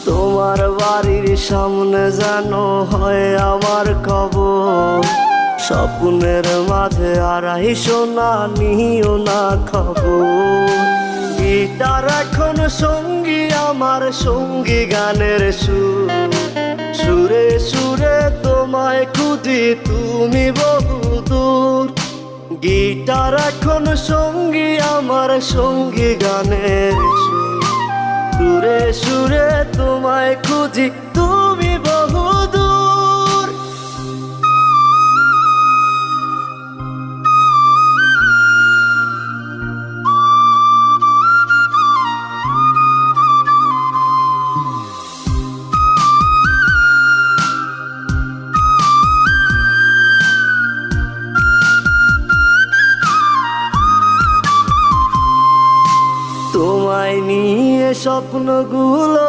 তোমার বাড়ির সামনে যেন হয় আমার কবর, স্বপ্নের মাঝে আড়াইশো না নিও না খবর। গিটার এখন সঙ্গী আমার, সঙ্গী গানের সুর, সুরে সুরে তোমায় খুঁজি তুমি বহুদূর। গিটার এখন সঙ্গী আমার, সঙ্গী গানের সুর, সুরে সুরে তোমায় খুঁজি তুমি বহুদূর। তোমায় নিয়ে স্বপ্নগুলো